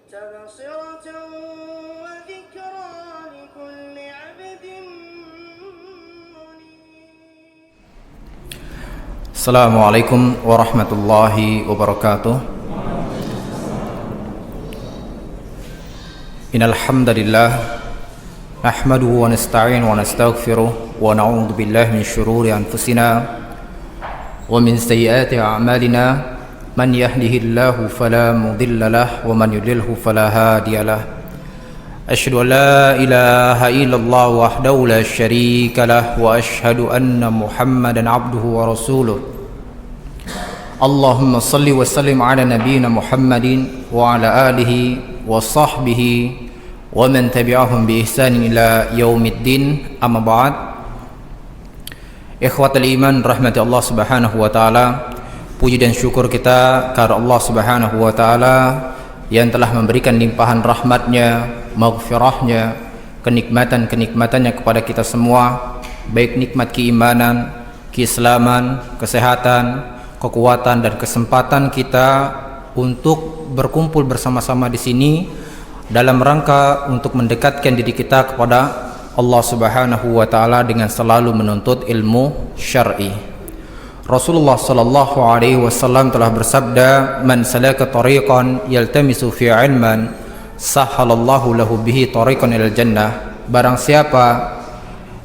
تبصرة وذكرى لكل عبد منيب. السلام عليكم ورحمة الله وبركاته. إن الحمد لله نحمده ونستعين ونستغفره ونعوذ بالله من شرور أنفسنا ومن سيئات أعمالنا من يهده الله فلا مضل له ومن يضلله فلا هادي له. أشهد أن لا إله إلا الله وحده لا شريك له وأشهد أن محمدا عبده ورسوله. اللهم صل وسلم على نبينا محمد وعلى آله وصحبه ومن تبعهم بإحسان إلى يوم الدين. أما بعد. Ikhwatul iman rahmati Allah subhanahu wa ta'ala, puji dan syukur kita kepada Allah subhanahu wa ta'ala yang telah memberikan limpahan rahmatnya, maghfirahnya, kenikmatan-kenikmatannya kepada kita semua, baik nikmat keimanan, keislaman, kesehatan, kekuatan dan kesempatan kita untuk berkumpul bersama-sama di sini dalam rangka untuk mendekatkan diri kita kepada Allah subhanahu wa ta'ala dengan selalu menuntut ilmu syar'i. Rasulullah sallallahu alaihi wasallam telah bersabda, "Man salaka tariqan yaltamisu fi 'ilman, sahhalallahu lahu bihi tariqan ilal jannah." Barang siapa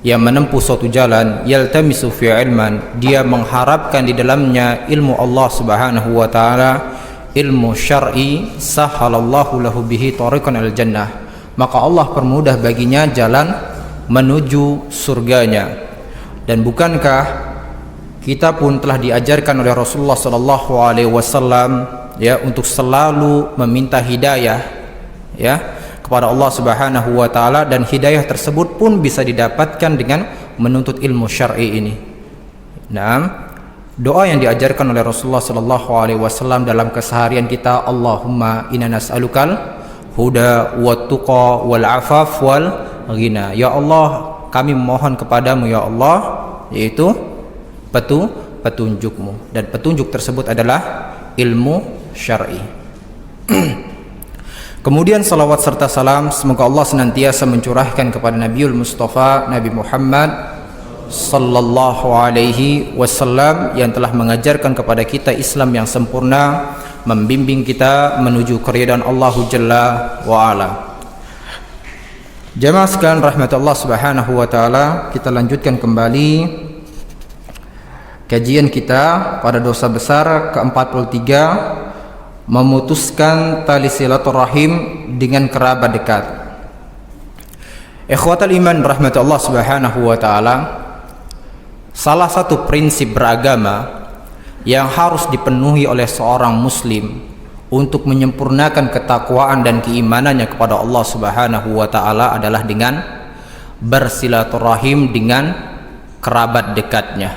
yang menempuh suatu jalan, yaltamisu fi 'ilman, dia mengharapkan di dalamnya ilmu Allah subhanahu wa ta'ala, ilmu syar'i, sahhalallahu lahu bihi tariqan ilal jannah, maka Allah permudah baginya jalan menuju surganya. Dan bukankah kita pun telah diajarkan oleh Rasulullah sallallahu alaihi wasallam ya untuk selalu meminta hidayah ya kepada Allah subhanahu wa ta'ala, dan hidayah tersebut pun bisa didapatkan dengan menuntut ilmu syar'i ini. Nah, doa yang diajarkan oleh Rasulullah sallallahu alaihi wasallam dalam keseharian kita, Allahumma inna nas'alukal huda wat tuqa wal afaf wal ghina. Ya Allah, kami memohon kepadamu ya Allah, yaitu petunjukmu, dan petunjuk tersebut adalah ilmu syar'i. Kemudian salawat serta salam semoga Allah senantiasa mencurahkan kepada Nabiul Mustafa Nabi Muhammad sallallahu alaihi wasallam yang telah mengajarkan kepada kita Islam yang sempurna, membimbing kita menuju keridhaan Allah Jalla wa Ala. Jamaah sekalian rahmatullah subhanahu wa ta'ala, kita lanjutkan kembali kajian kita pada dosa besar ke-43, memutuskan tali silaturahim dengan kerabat dekat. Ikhwatul iman rahmatullah subhanahu wa ta'ala, salah satu prinsip beragama yang harus dipenuhi oleh seorang muslim untuk menyempurnakan ketakwaan dan keimanannya kepada Allah subhanahu wa ta'ala adalah dengan bersilaturahim dengan kerabat dekatnya,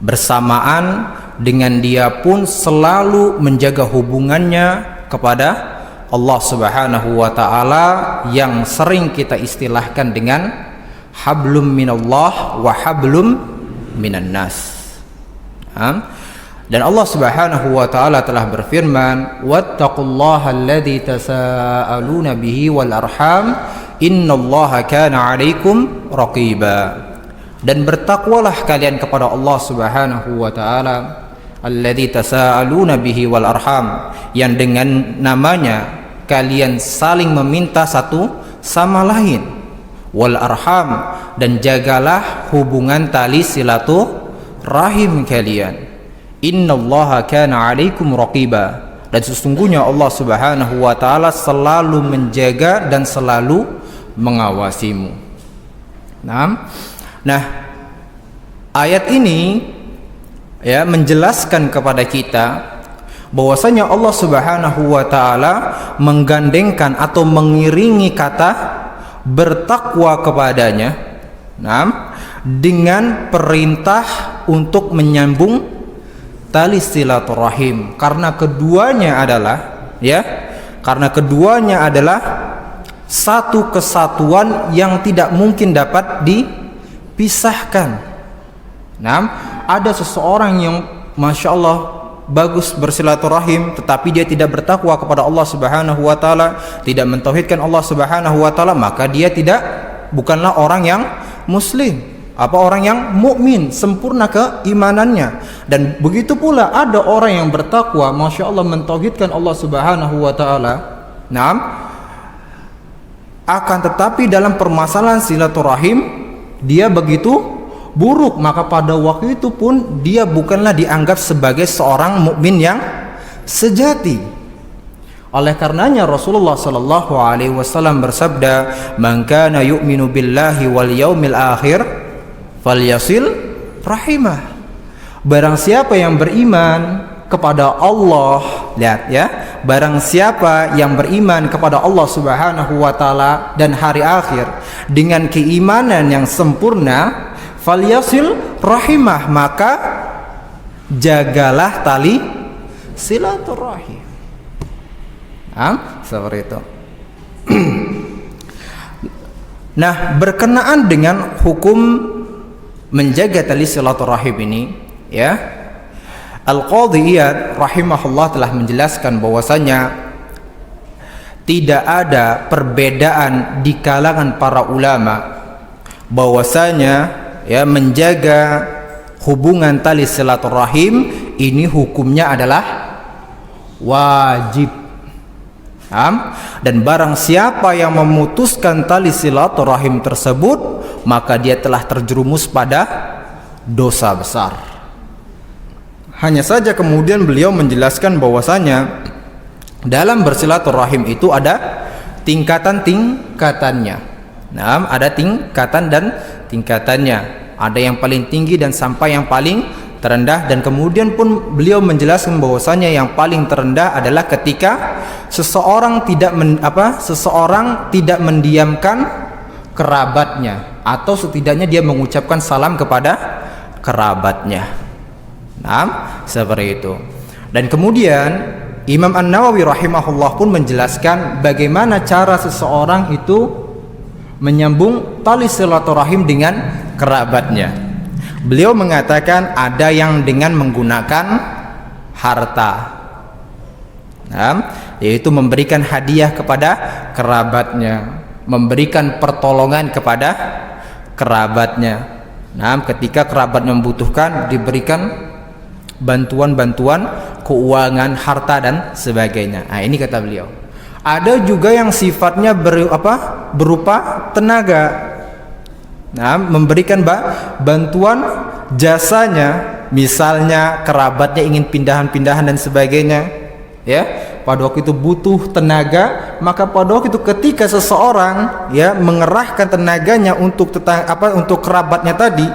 bersamaan dengan dia pun selalu menjaga hubungannya kepada Allah subhanahu wa ta'ala yang sering kita istilahkan dengan hablum minallah wa hablum minan nas. Dan Allah subhanahu wa ta'ala telah berfirman, wattaqullaha alladzi tasaaluna bihi wal arham innallaha kana 'alaikum raqiba. Dan bertakwalah kalian kepada Allah subhanahu wa ta'ala, alladzi tasaaluna bihi wal arham, yang dengan namanya kalian saling meminta satu sama lain, wal arham, dan jagalah hubungan tali silaturahim kalian. Innallaha kana 'alaikum raqiba, dan sesungguhnya Allah subhanahu wa ta'ala selalu menjaga dan selalu mengawasimu. Nah, ayat ini ya menjelaskan kepada kita bahwasanya Allah subhanahu wa ta'ala menggandengkan atau mengiringi kata bertakwa kepadanya dengan perintah untuk menyambung tali silaturahim, karena keduanya adalah satu kesatuan yang tidak mungkin dapat dipisahkan. Ada seseorang yang masya Allah bagus bersilaturahim tetapi dia tidak bertakwa kepada Allah Subhanahu wa taala, tidak mentauhidkan Allah Subhanahu wa taala, maka dia bukanlah orang yang muslim, orang yang mukmin sempurna keimanannya. Dan begitu pula ada orang yang bertakwa, masya Allah, mentauhidkan Allah Subhanahu wa taala. Akan tetapi dalam permasalahan silaturahim dia begitu buruk, maka pada waktu itu pun dia bukanlah dianggap sebagai seorang mukmin yang sejati. Oleh karenanya Rasulullah sallallahu alaihi wasallam bersabda, "Man kana yu'minu billahi wal yaumil akhir falyasil rahimah." Barang siapa yang beriman kepada Allah, lihat ya, barang siapa yang beriman kepada Allah Subhanahu wa taala dan hari akhir dengan keimanan yang sempurna, falyasil rahimah, maka jagalah tali silaturahim. Seperti itu. Nah, berkenaan dengan hukum menjaga tali silaturahim ini, ya, Al-Qadhi Iyad rahimahullah telah menjelaskan bahwasanya tidak ada perbedaan di kalangan para ulama bahwasanya menjaga hubungan tali silaturahim ini hukumnya adalah wajib. Dan barang siapa yang memutuskan tali silaturahim tersebut, maka dia telah terjerumus pada dosa besar. Hanya saja kemudian beliau menjelaskan bahwasanya dalam bersilaturahim itu ada tingkatan-tingkatannya. Ada tingkatan dan tingkatannya. Ada yang paling tinggi dan sampai yang paling terendah. Dan kemudian pun beliau menjelaskan bahwasanya yang paling terendah adalah ketika seseorang tidak mendiamkan kerabatnya, atau setidaknya dia mengucapkan salam kepada kerabatnya. Seperti itu. Dan kemudian Imam An-Nawawi rahimahullah pun menjelaskan bagaimana cara seseorang itu menyambung tali silaturahim dengan kerabatnya. Beliau mengatakan ada yang dengan menggunakan harta, yaitu memberikan hadiah kepada kerabatnya, memberikan pertolongan kepada kerabatnya. Ketika kerabat membutuhkan, diberikan bantuan-bantuan keuangan, harta dan sebagainya. Ini kata beliau. Ada juga yang sifatnya berupa tenaga, memberikan bantuan jasanya, misalnya kerabatnya ingin pindahan-pindahan dan sebagainya, ya, pada waktu itu butuh tenaga, maka pada waktu itu ketika seseorang mengerahkan tenaganya untuk kerabatnya tadi,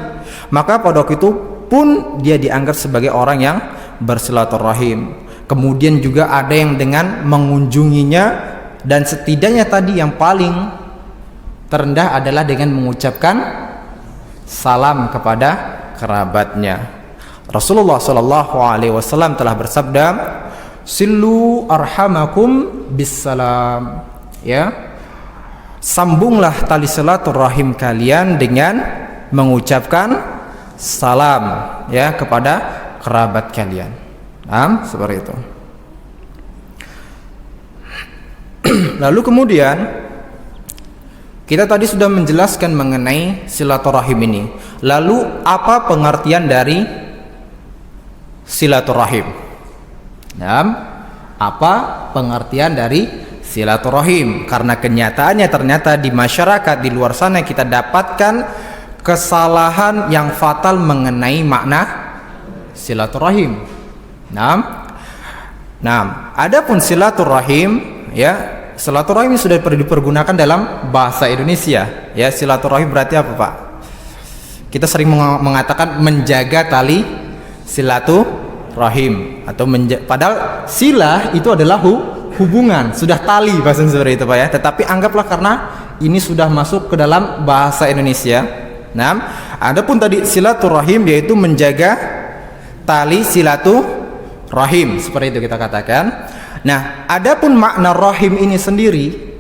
maka pada waktu itu pun dia dianggap sebagai orang yang bersilaturahim. Kemudian juga ada yang dengan mengunjunginya, dan setidaknya tadi yang paling terendah adalah dengan mengucapkan salam kepada kerabatnya. Rasulullah sallallahu alaihi wasallam telah bersabda, "Sillu arhamakum bisalam." Sambunglah tali silaturahim kalian dengan mengucapkan salam kepada kerabat kalian. Seperti itu. Lalu kemudian kita tadi sudah menjelaskan mengenai silaturahim ini. Lalu apa pengertian dari silaturahim? Apa pengertian dari silaturahim? Karena kenyataannya ternyata di masyarakat di luar sana kita dapatkan kesalahan yang fatal mengenai makna silaturahim. Adapun silaturahim, silaturahim ini sudah dipergunakan dalam bahasa Indonesia. Silaturahim berarti apa, Pak? Kita sering mengatakan menjaga tali silaturahim, atau padahal silah itu adalah hubungan, sudah tali bahasa seperti itu, Pak, ya. Tetapi anggaplah karena ini sudah masuk ke dalam bahasa Indonesia. Adapun tadi silaturahim yaitu menjaga tali silaturahim, seperti itu kita katakan. Adapun makna rahim ini sendiri,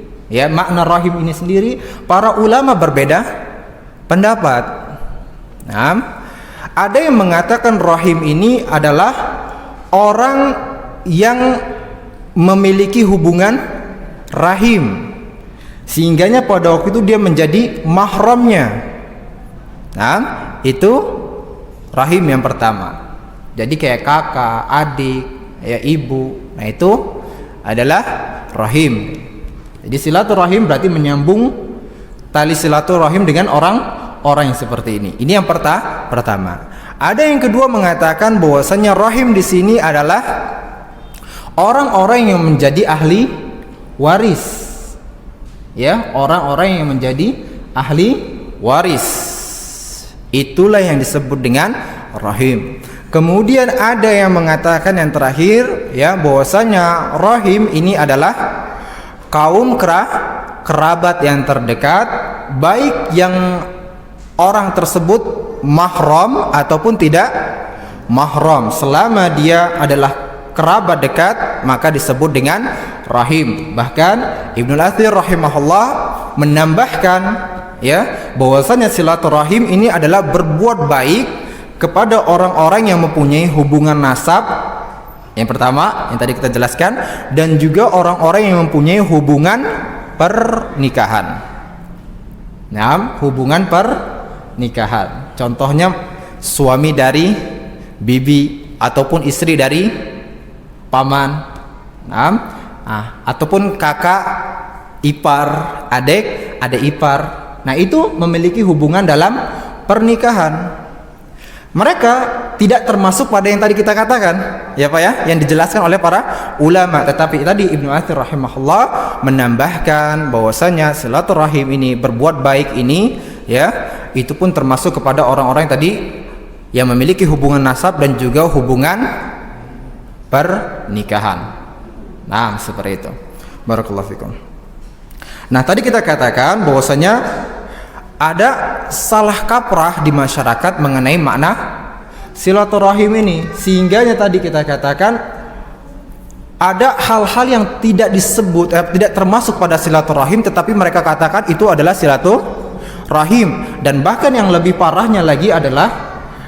makna rahim ini sendiri para ulama berbeda pendapat. Ada yang mengatakan rahim ini adalah orang yang memiliki hubungan rahim, sehingganya pada waktu itu dia menjadi mahramnya. Nah, itu rahim yang pertama. Jadi kayak kakak, adik, ya ibu. Nah, itu adalah rahim. Jadi silaturahim berarti menyambung tali silaturahim dengan orang yang seperti ini. Ini yang pertama. Ada yang kedua mengatakan bahwasanya rahim di sini adalah orang-orang yang menjadi ahli waris. Ya, orang-orang yang menjadi ahli waris. Itulah yang disebut dengan rahim. Kemudian ada yang mengatakan yang terakhir, ya, bahwasanya rahim ini adalah kaum kerabat yang terdekat, baik yang orang tersebut mahram ataupun tidak mahram. Selama dia adalah kerabat dekat, maka disebut dengan rahim. Bahkan Ibnu Athir rahimahullah menambahkan, ya, bahwasanya silaturahim ini adalah berbuat baik kepada orang-orang yang mempunyai hubungan nasab. Yang pertama yang tadi kita jelaskan, dan juga orang-orang yang mempunyai hubungan pernikahan. Nah, hubungan pernikahan. Contohnya suami dari bibi ataupun istri dari paman. Nah, ataupun kakak ipar, adik ipar. Nah, itu memiliki hubungan dalam pernikahan. Mereka tidak termasuk pada yang tadi kita katakan, ya Pak ya, yang dijelaskan oleh para ulama. Tetapi tadi Ibnu Athir rahimahullah menambahkan bahwasanya silaturahim ini, berbuat baik ini, ya, itu pun termasuk kepada orang-orang yang tadi yang memiliki hubungan nasab dan juga hubungan pernikahan. Nah, seperti itu. Barakallahu fikum. Nah, tadi kita katakan bahwasanya ada salah kaprah di masyarakat mengenai makna silaturahim ini, sehingganya tadi kita katakan ada hal-hal yang tidak disebut, tidak termasuk pada silaturahim, tetapi mereka katakan itu adalah silaturahim. Dan bahkan yang lebih parahnya lagi adalah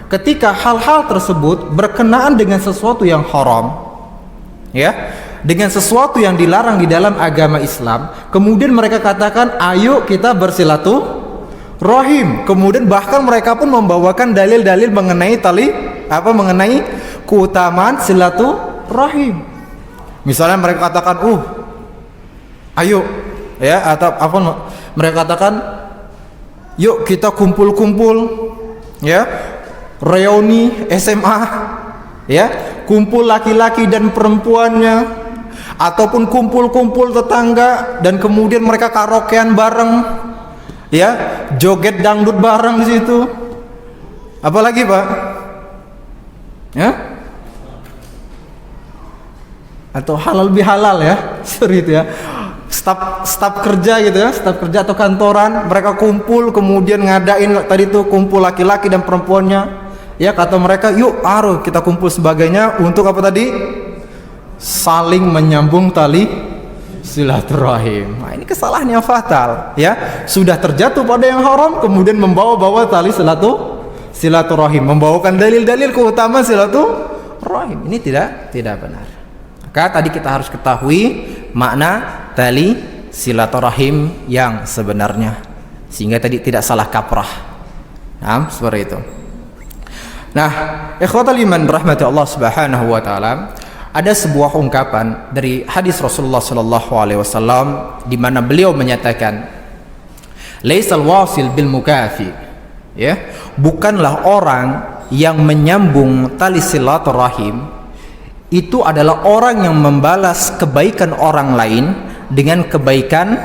ketika hal-hal tersebut berkenaan dengan sesuatu yang haram, ya, dengan sesuatu yang dilarang di dalam agama Islam, kemudian mereka katakan ayo kita bersilaturahim. Kemudian bahkan mereka pun membawakan dalil-dalil mengenai mengenai keutamaan silaturahim. Misalnya mereka katakan, ayo, ya, atau apa, mereka katakan, yuk kita kumpul-kumpul, ya, reuni SMA, ya, kumpul laki-laki dan perempuannya, ataupun kumpul-kumpul tetangga dan kemudian mereka karaokean bareng, ya, joget dangdut bareng di situ. Apalagi Pak? Ya? Atau halal bihalal, ya, seperti itu, ya. Staf kerja gitu, ya, staf kerja atau kantoran, mereka kumpul kemudian ngadain tadi tuh kumpul laki-laki dan perempuannya. Ya, kata mereka, yuk kita kumpul sebagainya untuk apa tadi? Saling menyambung tali silaturahim. Nah, ini kesalahan yang fatal, ya. Sudah terjatuh pada yang haram, kemudian membawa-bawa tali silaturahim, membawakan dalil-dalil keutamaan silaturahim. Ini tidak benar. Maka tadi kita harus ketahui makna tali silaturahim yang sebenarnya, sehingga tadi tidak salah kaprah. Nah, seperti itu. Nah, ikhwatal iman rahmati Allah Subhanahu wa taala, ada sebuah ungkapan dari hadis Rasulullah sallallahu alaihi wasallam di mana beliau menyatakan, "Laisal wasil bil mukafi." Ya, bukanlah orang yang menyambung tali silaturahim itu adalah orang yang membalas kebaikan orang lain dengan kebaikan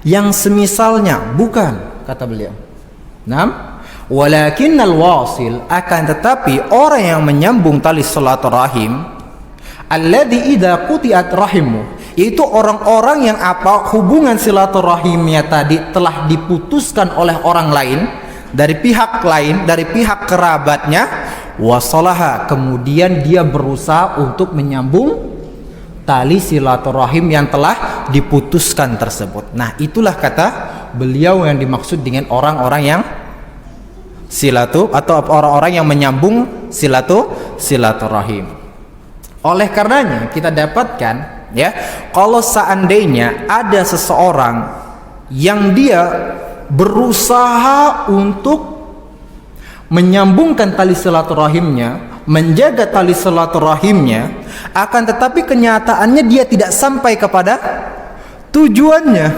yang semisalnya, bukan, kata beliau. Naam, walakinnal wasil, akan tetapi orang yang menyambung tali silaturahim, alladzi idza quti'at rahimu, yaitu orang-orang yang apa hubungan silaturahimnya tadi telah diputuskan oleh orang lain, dari pihak lain, dari pihak kerabatnya, wasalaha, kemudian dia berusaha untuk menyambung tali silaturahim yang telah diputuskan tersebut. Nah, itulah kata beliau yang dimaksud dengan orang-orang yang atau orang-orang yang menyambung silaturahim. Oleh karenanya kita dapatkan ya, kalau seandainya ada seseorang yang dia berusaha untuk menyambungkan tali silaturahimnya, menjaga tali silaturahimnya, akan tetapi kenyataannya dia tidak sampai kepada tujuannya,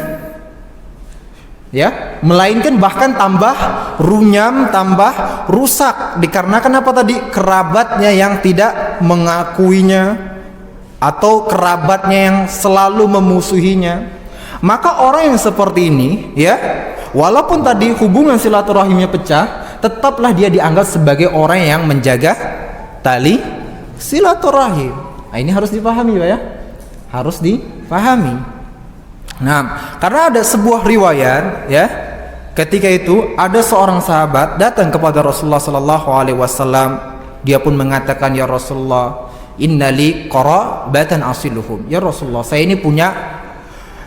ya, melainkan bahkan tambah runyam, tambah rusak, dikarenakan apa tadi? Kerabatnya yang tidak mengakuinya atau kerabatnya yang selalu memusuhinya. Maka orang yang seperti ini, ya, walaupun tadi hubungan silaturahimnya pecah, tetaplah dia dianggap sebagai orang yang menjaga tali silaturahim. Nah, ini harus dipahami, Pak, ya. Harus dipahami. Nah, karena ada sebuah riwayat, ya, ketika itu ada seorang sahabat datang kepada Rasulullah sallallahu alaihi wasallam. Dia pun mengatakan, "Ya Rasulullah, innali qarabatan asiluhum." Ya Rasulullah, saya ini punya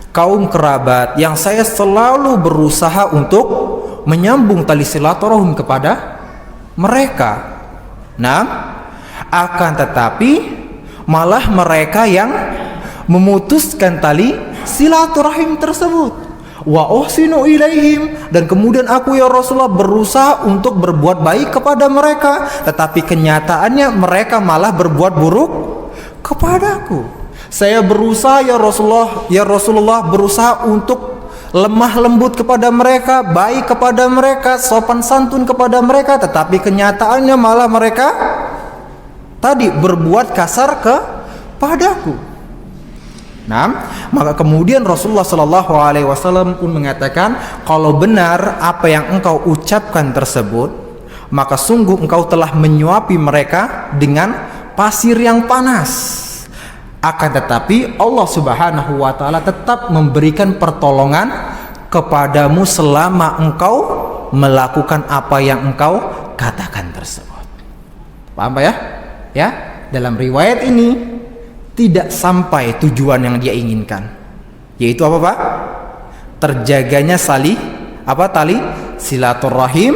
kaum kerabat yang saya selalu berusaha untuk menyambung tali silaturahim kepada mereka. Nah, akan tetapi malah mereka yang memutuskan tali silaturahim tersebut. Wa uhsinu ilaihim, dan kemudian aku ya Rasulullah berusaha untuk berbuat baik kepada mereka, tetapi kenyataannya mereka malah berbuat buruk kepadaku. Saya berusaha ya Rasulullah berusaha untuk lemah lembut kepada mereka, baik kepada mereka, sopan santun kepada mereka, tetapi kenyataannya malah mereka tadi berbuat kasar kepadaku. Nah, maka kemudian Rasulullah Shallallahu Alaihi Wasallam pun mengatakan, kalau benar apa yang engkau ucapkan tersebut, maka sungguh engkau telah menyuapi mereka dengan pasir yang panas. Akan tetapi Allah Subhanahu wa Ta'ala tetap memberikan pertolongan kepadamu selama engkau melakukan apa yang engkau katakan tersebut. Paham, Pak, ya? Ya, dalam riwayat ini tidak sampai tujuan yang dia inginkan, yaitu apa, Pak? Terjaganya tali silaturahim.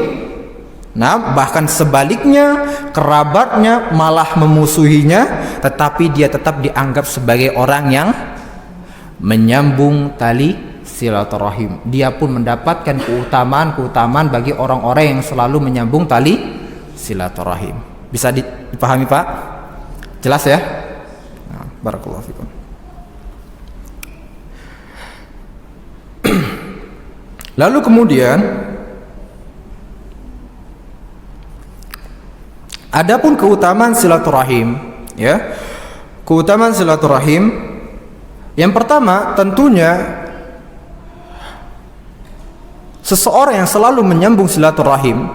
Nah, bahkan sebaliknya kerabatnya malah memusuhinya, tetapi dia tetap dianggap sebagai orang yang menyambung tali silaturahim. Dia pun mendapatkan keutamaan bagi orang-orang yang selalu menyambung tali silaturahim. Bisa dipahami, Pak? Jelas, ya? Nah, barakallahu fikum. Lalu kemudian adapun keutamaan silaturahim, ya. Keutamaan silaturahim yang pertama tentunya seseorang yang selalu menyambung silaturahim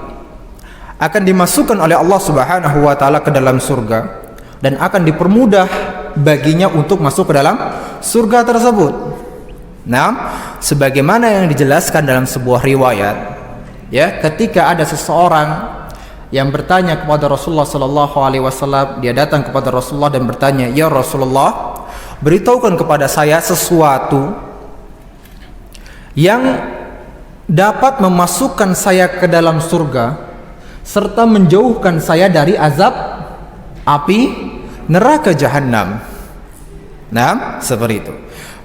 akan dimasukkan oleh Allah Subhanahu wa Ta'ala ke dalam surga dan akan dipermudah baginya untuk masuk ke dalam surga tersebut. Nah, sebagaimana yang dijelaskan dalam sebuah riwayat, ya, ketika ada seseorang yang bertanya kepada Rasulullah sallallahu alaihi wasallam, dia datang kepada Rasulullah dan bertanya, "Ya Rasulullah, beritahukan kepada saya sesuatu yang dapat memasukkan saya ke dalam surga serta menjauhkan saya dari azab api neraka jahanam." Nah, seperti itu.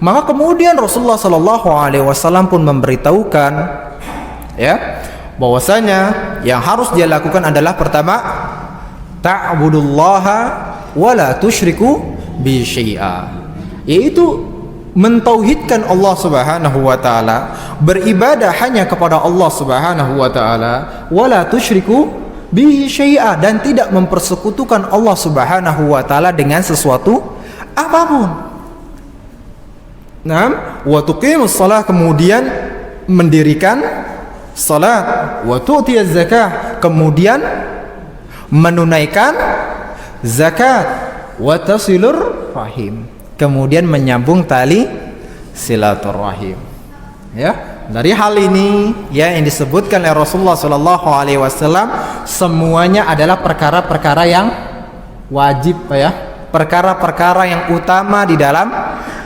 Maka kemudian Rasulullah sallallahu alaihi wasallam pun memberitahukan, ya, bahwasanya yang harus dia lakukan adalah pertama, ta'budullaha wa la tusyriku bi syai'a, yaitu mentauhidkan Allah Subhanahu wa Ta'ala, beribadah hanya kepada Allah Subhanahu wa Ta'ala, wa la tusyriku bi syai'a, dan tidak mempersekutukan Allah Subhanahu wa Ta'ala dengan sesuatu apapun. Nah, wa tuqimus shalah, kemudian mendirikan salat, wa tu'tiyaz zakah, kemudian menunaikan zakat, wa tasilur rahim, kemudian menyambung tali silaturahim. Ya, dari hal ini, ya, yang disebutkan oleh Rasulullah sallallahu alaihi wasallam, semuanya adalah perkara-perkara yang wajib, ya, perkara-perkara yang utama di dalam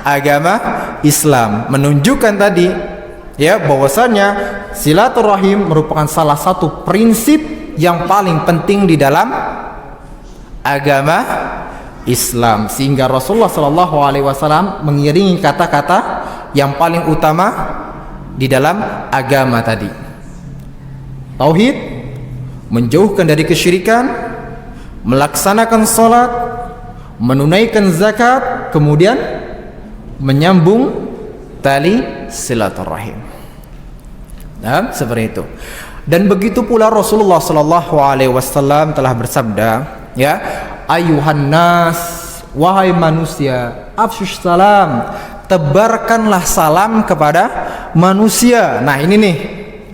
agama Islam, menunjukkan tadi, ya, bahwasanya silaturahim merupakan salah satu prinsip yang paling penting di dalam agama Islam. Sehingga Rasulullah Shallallahu Alaihi Wasallam mengiringi kata-kata yang paling utama di dalam agama tadi. Tauhid, menjauhkan dari kesyirikan, melaksanakan salat, menunaikan zakat, kemudian menyambung tali silaturahim. Nah, seperti itu. Dan begitu pula Rasulullah Shallallahu Alaihi Wasallam telah bersabda, ya, ayuhan nas, wahai manusia, afsyus salam, tebarkanlah salam kepada manusia. Nah ini nih,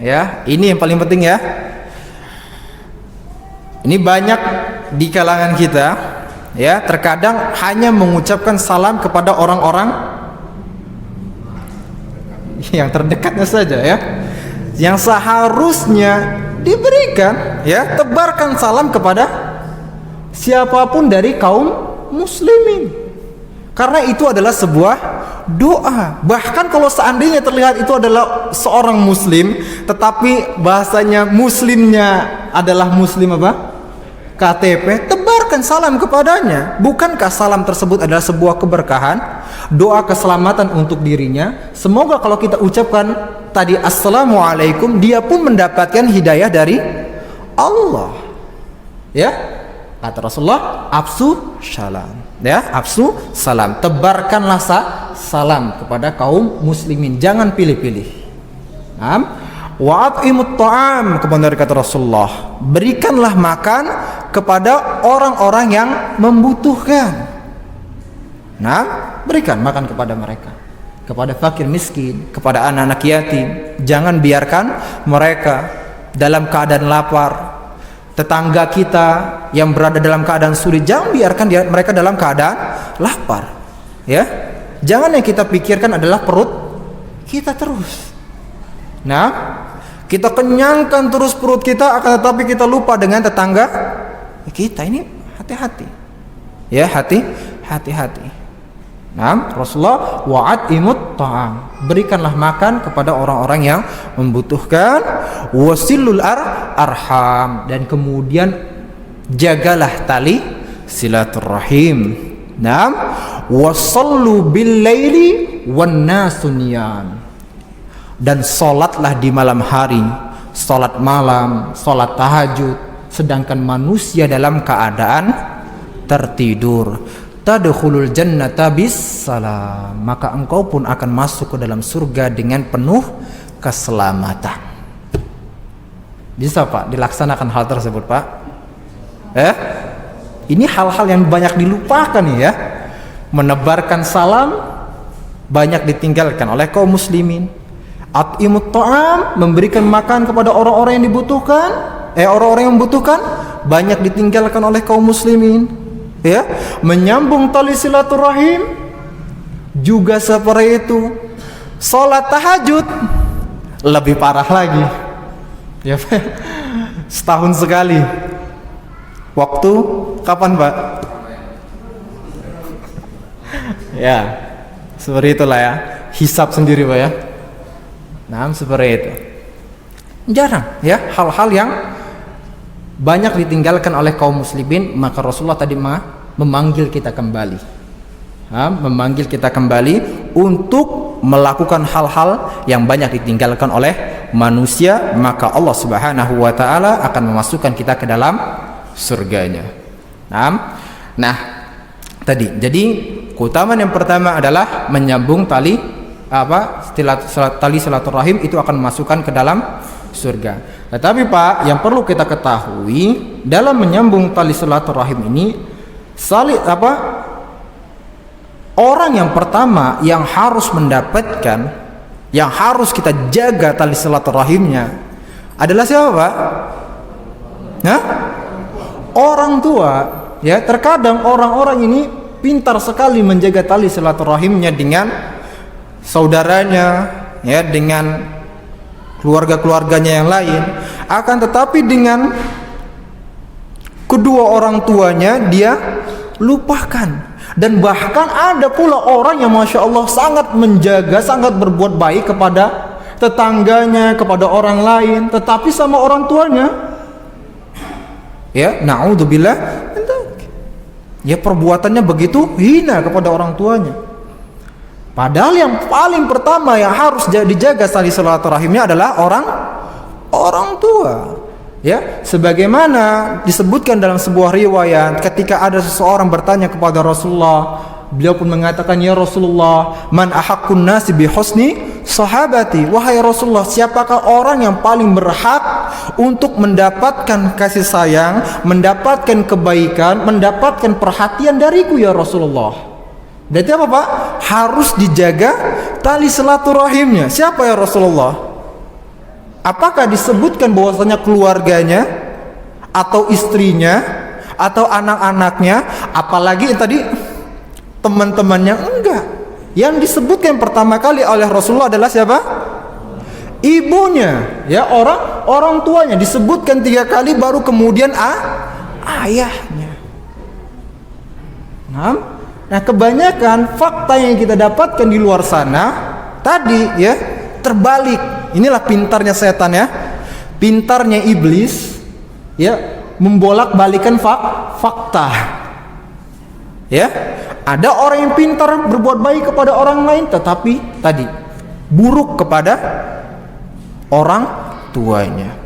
ya, ini yang paling penting ya. Ini banyak di kalangan kita, ya, terkadang hanya mengucapkan salam kepada orang-orang yang terdekatnya saja, ya, yang seharusnya diberikan, ya, tebarkan salam kepada siapapun dari kaum muslimin, karena itu adalah sebuah doa. Bahkan kalau seandainya terlihat itu adalah seorang muslim, tetapi bahasanya muslimnya adalah muslim apa? KTP, tebarkan salam kepadanya. Bukankah salam tersebut adalah sebuah keberkahan, doa keselamatan untuk dirinya? Semoga kalau kita ucapkan tadi assalamualaikum, dia pun mendapatkan hidayah dari Allah, ya. Kata Rasulullah, afsu salam, ya, afsu salam, tebarkanlah salam kepada kaum muslimin, jangan pilih-pilih. Wa at'imut ta'am, kemudian kata Rasulullah, berikanlah makan kepada orang-orang yang membutuhkan. Nah, berikan makan kepada mereka, kepada fakir miskin, kepada anak-anak yatim. Jangan biarkan mereka dalam keadaan lapar. Tetangga kita yang berada dalam keadaan sulit, jangan biarkan mereka dalam keadaan lapar, ya. Jangan yang kita pikirkan adalah perut kita terus. Nah, kita kenyangkan terus perut kita, akan tetapi kita lupa dengan tetangga kita. Ini hati-hati, ya, hati-hati. Nah, Rasulullah wa'atimut ta'am, berikanlah makan kepada orang-orang yang membutuhkan, wasilul arham, dan kemudian jagalah tali silaturahim. Nah, wasallu bil laili wan nasu niyam, dan salatlah di malam hari, salat malam, salat tahajud, sedangkan manusia dalam keadaan tertidur. Tadkhulul jannata bis salam, maka engkau pun akan masuk ke dalam surga dengan penuh keselamatan. Bisa Pak dilaksanakan hal tersebut Pak? Ini hal-hal yang banyak dilupakan ya. Menebarkan salam banyak ditinggalkan oleh kaum muslimin. At'imut ta'am, memberikan makan kepada orang-orang yang dibutuhkan, orang-orang yang membutuhkan, banyak ditinggalkan oleh kaum muslimin. Ya, menyambung tali silaturahim juga seperti itu. Salat tahajud lebih parah lagi, ya, setahun sekali. Waktu kapan Pak? Ya, seperti itulah ya, hisab sendiri Pak ya. Nah, seperti itu. Jarang ya hal-hal yang banyak ditinggalkan oleh kaum muslimin, maka Rasulullah tadi memanggil kita kembali, memanggil kita kembali untuk melakukan hal-hal yang banyak ditinggalkan oleh manusia, maka Allah Subhanahu wa taala akan memasukkan kita ke dalam surganya. Nah, tadi jadi keutamaan yang pertama adalah menyambung tali silaturahim, itu akan memasukkan ke dalam surga. Tetapi Pak, yang perlu kita ketahui dalam menyambung tali silaturahim ini, orang yang pertama yang harus mendapatkan, yang harus kita jaga tali silaturahimnya adalah siapa Pak? Orang tua. Ya, terkadang orang-orang ini pintar sekali menjaga tali silaturahimnya dengan saudaranya, ya, dengan keluarga-keluarganya yang lain, akan tetapi dengan kedua orang tuanya dia lupakan. Dan bahkan ada pula orang yang Masya Allah sangat menjaga, sangat berbuat baik kepada tetangganya, kepada orang lain, tetapi sama orang tuanya, ya, na'udzubillah, Ya, perbuatannya begitu hina kepada orang tuanya. Padahal yang paling pertama yang harus dijaga tali silaturahimnya adalah orang tua. Ya, sebagaimana disebutkan dalam sebuah riwayat ketika ada seseorang bertanya kepada Rasulullah, beliau pun mengatakan, "Ya Rasulullah, man ahaqqun nasi bi husni sahabati?" Wahai Rasulullah, siapakah orang yang paling berhak untuk mendapatkan kasih sayang, mendapatkan kebaikan, mendapatkan perhatian dariku ya Rasulullah? Berarti apa, Pak? Harus dijaga tali silaturahimnya. Siapa ya Rasulullah? Apakah disebutkan bahwasanya keluarganya atau istrinya atau anak-anaknya, apalagi tadi teman-temannya? Enggak. Yang disebutkan pertama kali oleh Rasulullah adalah siapa? Ibunya, ya, orang tuanya disebutkan 3 kali, baru kemudian ayahnya. Nah, kebanyakan fakta yang kita dapatkan di luar sana tadi, ya, terbalik. Inilah pintarnya setan, ya, pintarnya iblis, ya, membolak-balikan fakta. Ya, ada orang yang pintar berbuat baik kepada orang lain, tetapi tadi buruk kepada orang tuanya.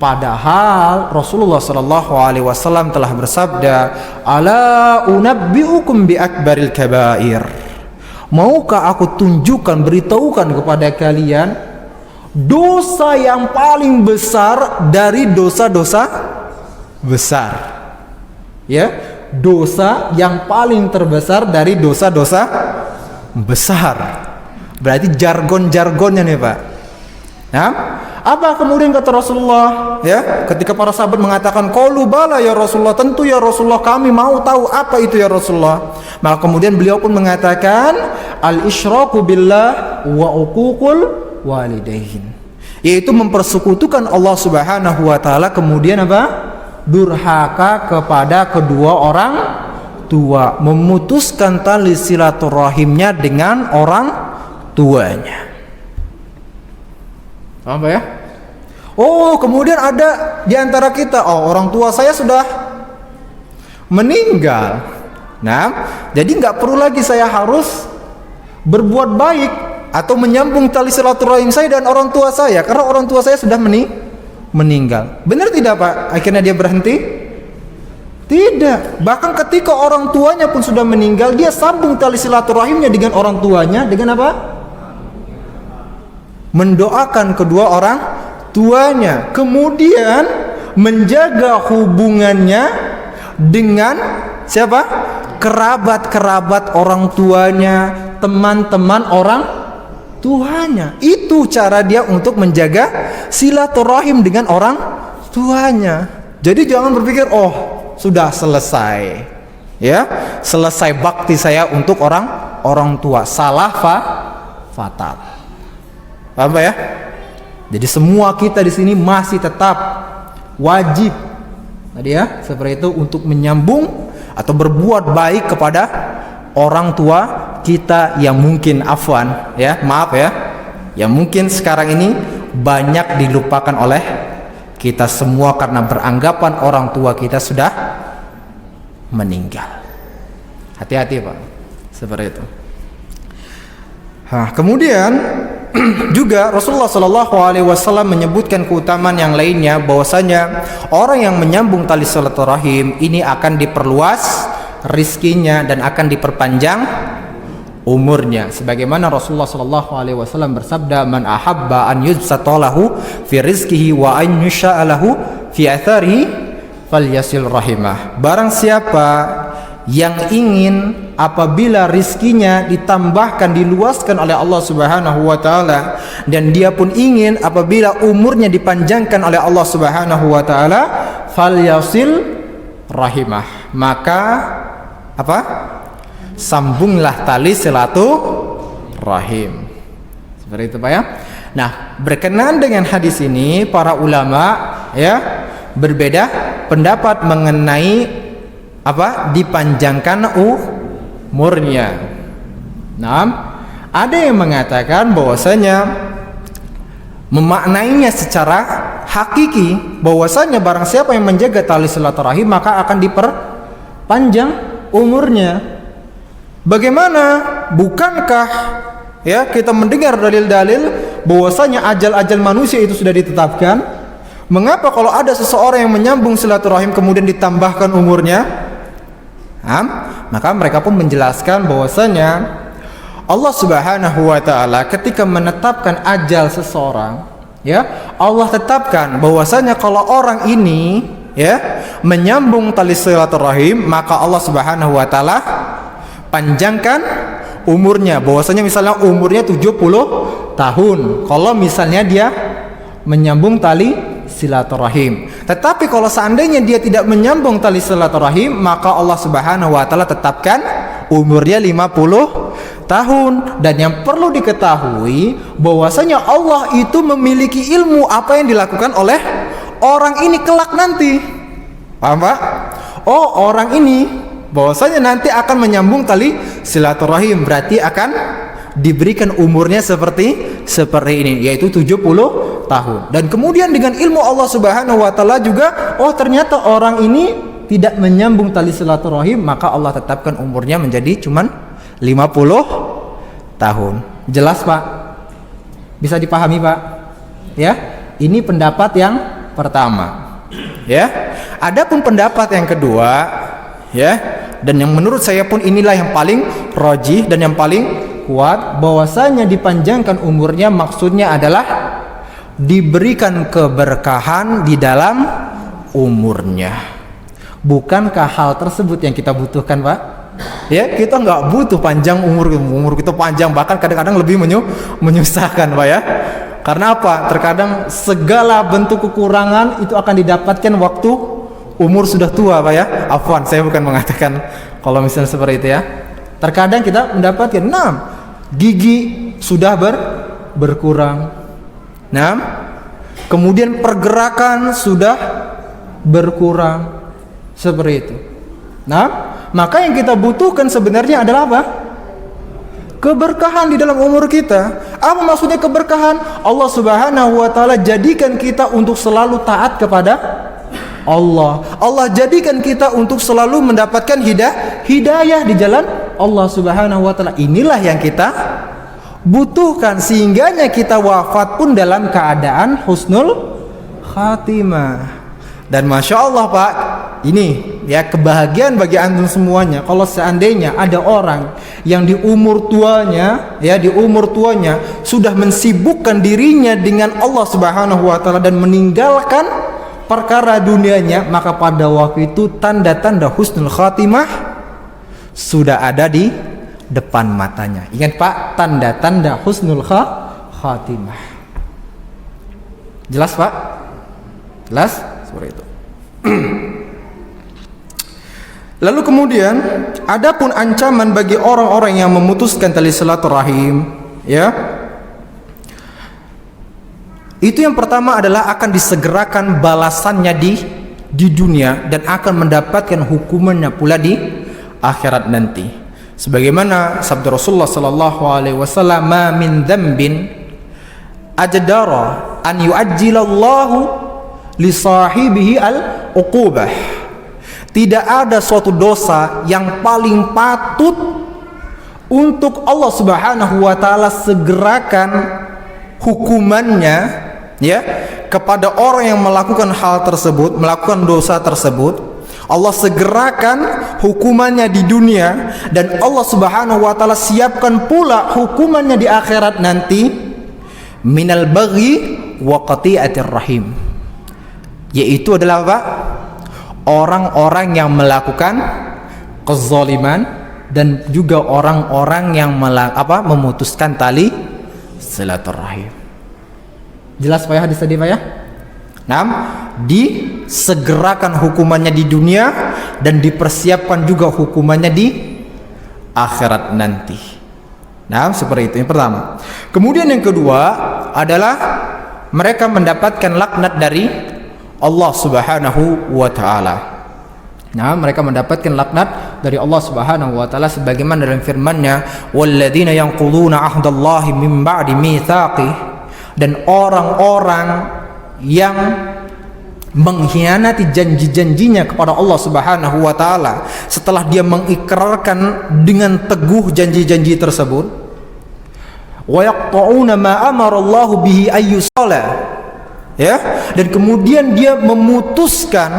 Padahal Rasulullah SAW telah bersabda, "Ala unabbiukum bi akbaril kabair." Maukah aku tunjukkan, beritahukan kepada kalian dosa yang paling besar dari dosa-dosa besar? Ya, dosa yang paling terbesar dari dosa-dosa besar. Berarti jargon-jargonnya nih, Pak. Nah, apa kemudian kata Rasulullah, ya, ketika para sahabat mengatakan, "Qalu bala ya Rasulullah," tentu ya Rasulullah, kami mau tahu apa itu ya Rasulullah. Maka kemudian beliau pun mengatakan, "Al-isyraku billah wa uququl walidain." Yaitu mempersekutukan Allah Subhanahu wa taala, kemudian apa? Durhaka kepada kedua orang tua, memutuskan tali silaturahimnya dengan orang tuanya. Paham ya? Oh, kemudian ada di antara kita, oh, orang tua saya sudah meninggal. Nah, jadi nggak perlu lagi saya harus berbuat baik atau menyambung tali silaturahim saya dan orang tua saya, karena orang tua saya sudah meninggal. Benar tidak, Pak? Akhirnya dia berhenti? Tidak. Bahkan ketika orang tuanya pun sudah meninggal, dia sambung tali silaturahimnya dengan orang tuanya dengan apa? Mendoakan kedua orang tuanya, kemudian menjaga hubungannya dengan siapa? Kerabat-kerabat orang tuanya, teman-teman orang tuanya. Itu cara dia untuk menjaga silaturahim dengan orang tuanya. Jadi jangan berpikir, oh, sudah selesai, ya, selesai bakti saya untuk orang tua. Salah fatal. Paham ya? Jadi semua kita di sini masih tetap wajib tadi, ya, seperti itu, untuk menyambung atau berbuat baik kepada orang tua kita yang mungkin afwan, ya, maaf ya, yang mungkin sekarang ini banyak dilupakan oleh kita semua karena beranggapan orang tua kita sudah meninggal. Hati-hati, Pak, seperti itu. Kemudian juga Rasulullah SAW menyebutkan keutamaan yang lainnya, bahwasanya orang yang menyambung tali silaturahim ini akan diperluas rizkinya dan akan diperpanjang umurnya. Sebagaimana Rasulullah SAW bersabda, "Man ahabba an yubsatalahu fi rizkihi wa an yusha'alahu fi atharihi falyasil rahimah." Barang siapa yang ingin apabila rizkinya ditambahkan, diluaskan oleh Allah Subhanahu wa taala, dan dia pun ingin apabila umurnya dipanjangkan oleh Allah Subhanahu wa taala, falyasil rahimah, maka apa? Sambunglah tali silaturahim. Seperti itu, Pak, ya. Nah, berkenaan dengan hadis ini, para ulama, ya, berbeda pendapat mengenai apa? Dipanjangkan umurnya. Nah, ada yang mengatakan bahwasanya memaknainya secara hakiki, bahwasanya barang siapa yang menjaga tali silaturahim maka akan diperpanjang umurnya. Bagaimana? Bukankah ya kita mendengar dalil-dalil bahwasanya ajal-ajal manusia itu sudah ditetapkan? Mengapa kalau ada seseorang yang menyambung silaturahim kemudian ditambahkan umurnya? Maka mereka pun menjelaskan bahwasanya Allah Subhanahu wa taala ketika menetapkan ajal seseorang, ya, Allah tetapkan bahwasanya kalau orang ini ya menyambung tali silaturahim, maka Allah Subhanahu wa taala panjangkan umurnya. Bahwasanya misalnya umurnya 70 tahun kalau misalnya dia menyambung tali silaturahim. Tetapi kalau seandainya dia tidak menyambung tali silaturahim, maka Allah Subhanahu wa taala tetapkan umurnya 50 tahun. Dan yang perlu diketahui bahwasanya Allah itu memiliki ilmu apa yang dilakukan oleh orang ini kelak nanti. Paham Pak? Oh, orang ini bahwasanya nanti akan menyambung tali silaturahim, berarti akan diberikan umurnya seperti ini, yaitu 70 tahun. Dan kemudian dengan ilmu Allah Subhanahu wa taala juga, oh ternyata orang ini tidak menyambung tali silaturahim, maka Allah tetapkan umurnya menjadi cuman 50 tahun. Jelas Pak? Bisa dipahami Pak? Ya, ini pendapat yang pertama. Ya, adapun pendapat yang kedua, ya, dan yang menurut saya pun inilah yang paling rajih dan yang paling kuat, bahwasanya dipanjangkan umurnya maksudnya adalah diberikan keberkahan di dalam umurnya. Bukankah hal tersebut yang kita butuhkan Pak? Ya, kita nggak butuh panjang umur kita panjang, bahkan kadang-kadang lebih menyusahkan Pak ya. Karena apa? Terkadang segala bentuk kekurangan itu akan didapatkan waktu umur sudah tua Pak ya. Afwan, saya bukan mengatakan kalau misalnya seperti itu ya. Terkadang kita mendapatkan gigi sudah berkurang. Kemudian pergerakan sudah berkurang. Seperti itu. Maka yang kita butuhkan sebenarnya adalah apa? Keberkahan di dalam umur kita. Apa maksudnya keberkahan? Allah Subhanahu wa taala jadikan kita untuk selalu taat kepada Allah. Allah jadikan kita untuk selalu mendapatkan hidayah di jalan Allah Subhanahu wa taala. Inilah yang kita butuhkan, sehingganya kita wafat pun dalam keadaan husnul khatimah. Dan Masya Allah Pak, ini ya kebahagiaan bagi antum semuanya kalau seandainya ada orang yang di umur tuanya sudah mensibukkan dirinya dengan Allah Subhanahu wa taala dan meninggalkan perkara dunianya, maka pada waktu itu tanda-tanda husnul khatimah sudah ada di depan matanya. Ingat Pak, tanda-tanda husnul khatimah. Jelas Pak? Jelas? Seperti itu. Lalu kemudian adapun ancaman bagi orang-orang yang memutuskan tali silaturahim, ya. Itu yang pertama adalah akan disegerakan balasannya di dunia dan akan mendapatkan hukumannya pula di akhirat nanti. Sebagaimana sabda Rasulullah sallallahu alaihi wasallam, "Ma min dzambin ajdara an yu'ajjilallahu li sahibihi al-uqubah." Tidak ada suatu dosa yang paling patut untuk Allah Subhanahu wa taala segerakan hukumannya ya kepada orang yang melakukan hal tersebut, melakukan dosa tersebut. Allah segerakan hukumannya di dunia dan Allah Subhanahu wa taala siapkan pula hukumannya di akhirat nanti, minal baghi wa qati'atir rahim. Yaitu adalah apa? Orang-orang yang melakukan kezaliman dan juga orang-orang yang memutuskan tali silaturahim. Jelas Pak ya hadis tadi Pak ya? Disegerakan hukumannya di dunia dan dipersiapkan juga hukumannya di akhirat nanti. Seperti itu yang pertama. Kemudian yang kedua adalah mereka mendapatkan laknat dari Allah Subhanahu wa taala. Mereka mendapatkan laknat dari Allah Subhanahu wa taala sebagaimana dalam firman-Nya, "Walladzina yanquduna 'ahdallahi min ba'di mitsaqih." Dan orang-orang yang mengkhianati janji-janjinya kepada Allah Subhanahu wa taala setelah dia mengikrarkan dengan teguh janji-janji tersebut, wa yaqta'una ma amara Allah bihi ayyusala, ya, dan kemudian dia memutuskan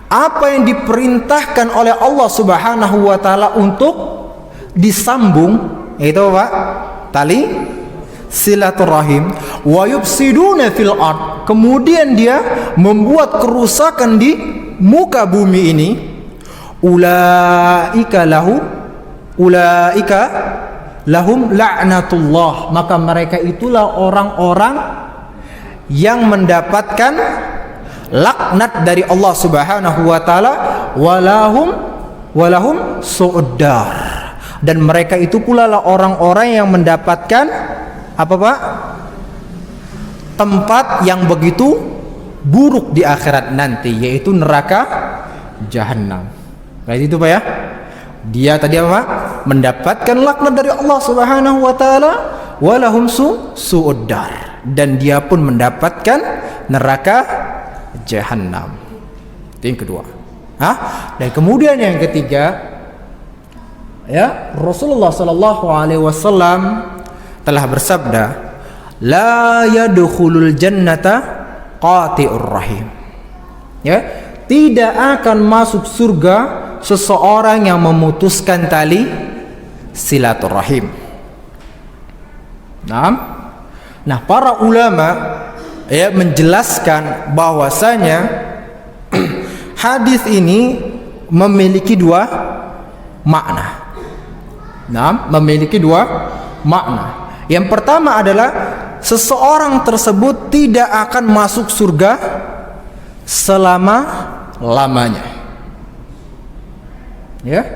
apa yang diperintahkan oleh Allah Subhanahu wa taala untuk disambung, yaitu apa? Tali silaturahim. Wa yufsiduna fil ard, kemudian dia membuat kerusakan di muka bumi ini. Ulaika lahum la'natullah, maka mereka itulah orang-orang yang mendapatkan laknat dari Allah Subhanahu wa taala. Walahum su'uddar, dan mereka itu pula lah orang-orang yang mendapatkan apa Pak? Tempat yang begitu buruk di akhirat nanti, yaitu neraka jahanam. Kayak itu Pak ya. Dia tadi apa Pak? Mendapatkan laknat dari Allah Subhanahu wa taala, walahum su'uddar, dan dia pun mendapatkan neraka jahanam. Itu yang kedua. Dan kemudian yang ketiga, ya, Rasulullah sallallahu alaihi wasallam telah bersabda, la yadkhulul jannata qati'ur rahim. Ya, tidak akan masuk surga seseorang yang memutuskan tali silaturahim. Nah, para ulama ya menjelaskan bahwasanya hadis ini memiliki dua makna. Memiliki dua makna. Yang pertama adalah seseorang tersebut tidak akan masuk surga selama-lamanya. Ya,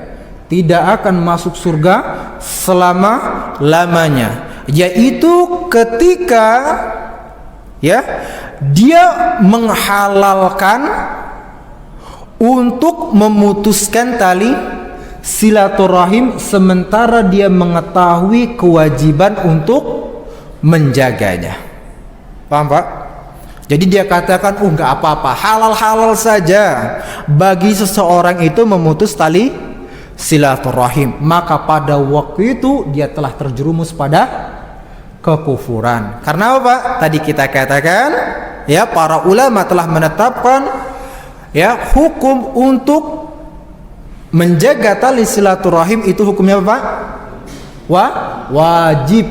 tidak akan masuk surga selama-lamanya, yaitu ketika ya dia menghalalkan untuk memutuskan tali silaturahim sementara dia mengetahui kewajiban untuk menjaganya. Paham Pak? Jadi dia katakan, enggak apa-apa, halal-halal saja bagi seseorang itu memutus tali silaturahim. Maka pada waktu itu dia telah terjerumus pada kekufuran. Karena apa Pak? Tadi kita katakan, ya, para ulama telah menetapkan ya hukum untuk menjaga tali silaturahim itu hukumnya apa Pak? Wajib.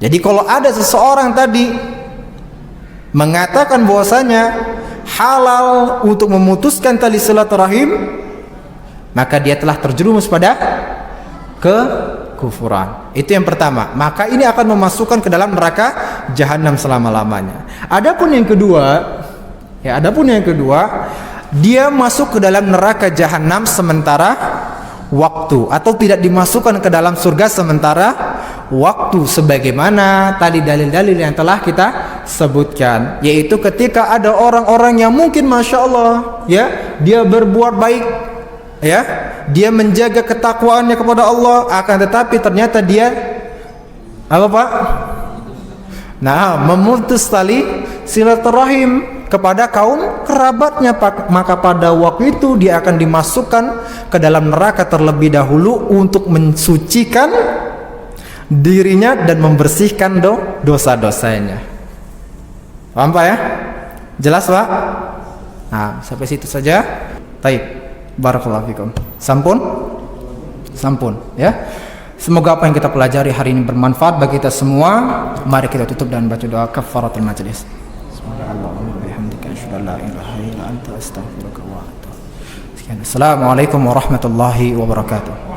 Jadi kalau ada seseorang tadi mengatakan bahwasanya halal untuk memutuskan tali silaturahim, maka dia telah terjerumus pada kekufuran. Itu yang pertama. Maka ini akan memasukkan ke dalam neraka jahanam selama-lamanya. Adapun yang kedua, dia masuk ke dalam neraka jahanam sementara waktu, atau tidak dimasukkan ke dalam surga sementara waktu, sebagaimana tadi dalil-dalil yang telah kita sebutkan, yaitu ketika ada orang-orang yang mungkin Masya Allah ya, dia berbuat baik ya, dia menjaga ketakwaannya kepada Allah, akan tetapi ternyata dia apa Pak? Memutus tali silaturahim kepada kaum kerabatnya, maka pada waktu itu dia akan dimasukkan ke dalam neraka terlebih dahulu untuk mensucikan dirinya dan membersihkan dosa-dosanya. Paham Pak ya? Jelas Pak? Sampai situ saja. Baik, barakallahu fikum. Sampun ya. Semoga apa yang kita pelajari hari ini bermanfaat bagi kita semua. Mari kita tutup dan baca doa kafaratul majelis. Assalamualaikum warahmatullahi wabarakatuh.